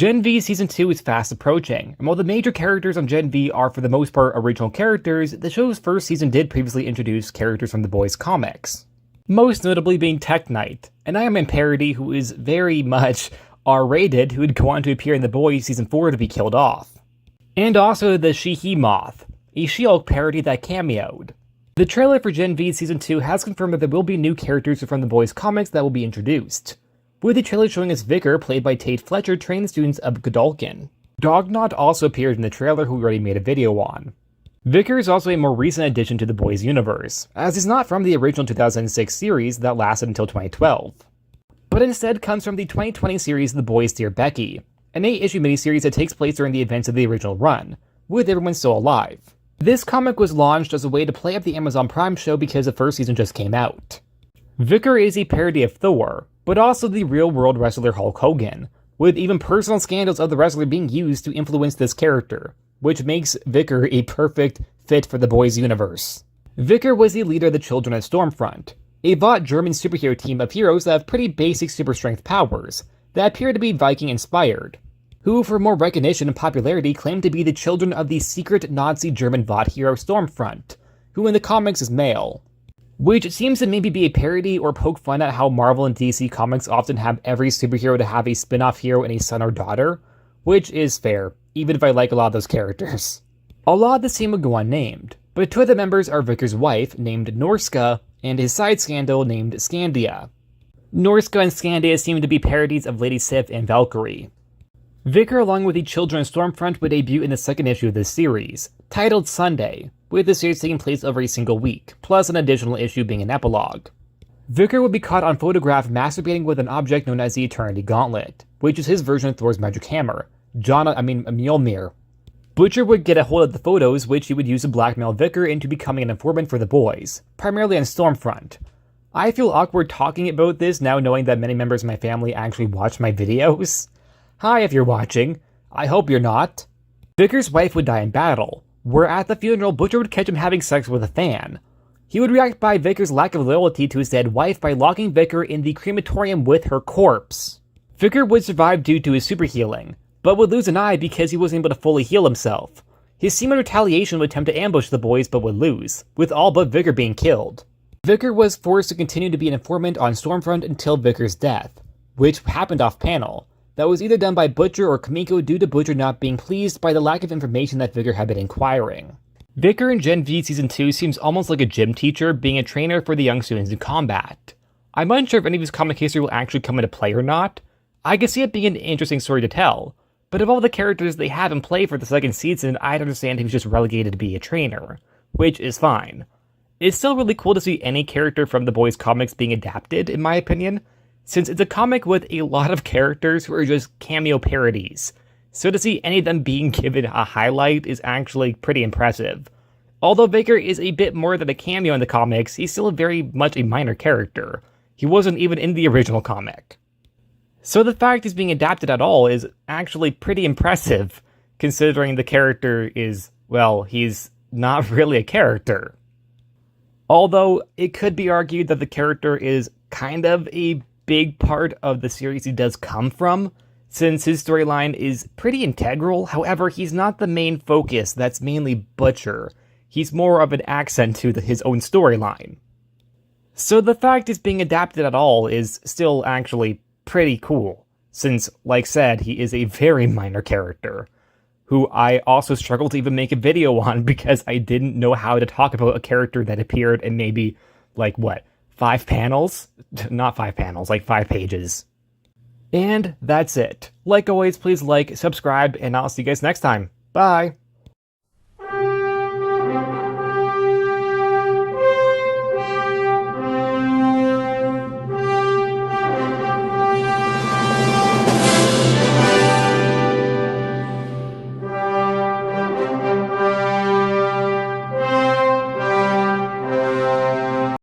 Gen V Season 2 is fast approaching, and while the major characters on Gen V are for the most part original characters, the show's first season did previously introduce characters from the boys' comics. Most notably being Tech Knight, an Iron Man parody who is very much R-rated, who would go on to appear in The Boys Season 4 to be killed off. And also the She-Moth, a She-Hulk parody that cameoed. The trailer for Gen V Season 2 has confirmed that there will be new characters from the boys' comics that will be introduced, with the trailer showing us Vikor, played by Tate Fletcher, train the students of Godolkin. Dogknott also appeared in the trailer, who we already made a video on. Vikor is also a more recent addition to the boys' universe, as he's not from the original 2006 series that lasted until 2012, but instead comes from the 2020 series The Boys Dear Becky, an 8-issue miniseries that takes place during the events of the original run, with everyone still alive. This comic was launched as a way to play up the Amazon Prime show because the first season just came out. Vikor is a parody of Thor, but also the real-world wrestler Hulk Hogan, with even personal scandals of the wrestler being used to influence this character, which makes Vikor a perfect fit for the boys' universe. Vikor was the leader of the Children at Stormfront, a bought German superhero team of heroes that have pretty basic super strength powers that appear to be Viking-inspired, who for more recognition and popularity claim to be the children of the secret Nazi German bot hero Stormfront, who in the comics is male. Which seems to maybe be a parody or poke fun at how Marvel and DC comics often have every superhero to have a spin-off hero and a son or daughter, which is fair, even if I like a lot of those characters. A lot of this team would go unnamed, but two of the members are Vikor's wife, named Norska, and his side scandal named Scandia. Norska and Scandia seem to be parodies of Lady Sif and Valkyrie. Vikor, along with the Children of Stormfront, would debut in the second issue of this series, titled Sunday, with the series taking place over a single week, plus an additional issue being an epilogue. Vikor would be caught on photograph masturbating with an object known as the Eternity Gauntlet, which is his version of Thor's magic hammer, Mjolnir. Butcher would get a hold of the photos, which he would use to blackmail Vikor into becoming an informant for the boys, primarily on Stormfront. I feel awkward talking about this now knowing that many members of my family actually watch my videos. Hi if you're watching. I hope you're not. Vikor's wife would die in battle, where at the funeral Butcher would catch him having sex with a fan. He would react by Vikor's lack of loyalty to his dead wife by locking Vikor in the crematorium with her corpse. Vikor would survive due to his super healing, but would lose an eye because he wasn't able to fully heal himself. His team in retaliation would attempt to ambush the boys but would lose, with all but Vikor being killed. Vikor was forced to continue to be an informant on Stormfront until Vikor's death, which happened off-panel. That was either done by Butcher or Kamiko due to Butcher not being pleased by the lack of information that Vikor had been inquiring. Vikor in Gen V Season 2 seems almost like a gym teacher being a trainer for the young students in combat. I'm unsure if any of his comic history will actually come into play or not. I could see it being an interesting story to tell, but of all the characters they have in play for the second season, I'd understand he was just relegated to be a trainer, which is fine. It's still really cool to see any character from the boys' comics being adapted, in my opinion, since it's a comic with a lot of characters who are just cameo parodies, so to see any of them being given a highlight is actually pretty impressive. Although Vikor is a bit more than a cameo in the comics, he's still very much a minor character. He wasn't even in the original comic. So the fact he's being adapted at all is actually pretty impressive, considering the character is, well, he's not really a character. Although, it could be argued that the character is kind of a big part of the series he does come from, since his storyline is pretty integral. However, he's not the main focus, that's mainly Butcher. He's more of an accent to his own storyline. So the fact he's being adapted at all is still actually pretty cool, since, like said, he is a very minor character, who I also struggled to even make a video on because I didn't know how to talk about a character that appeared in maybe, like, what, 5 panels? Not 5 panels, like 5 pages. And that's it. Like always, please like, subscribe, and I'll see you guys next time. Bye!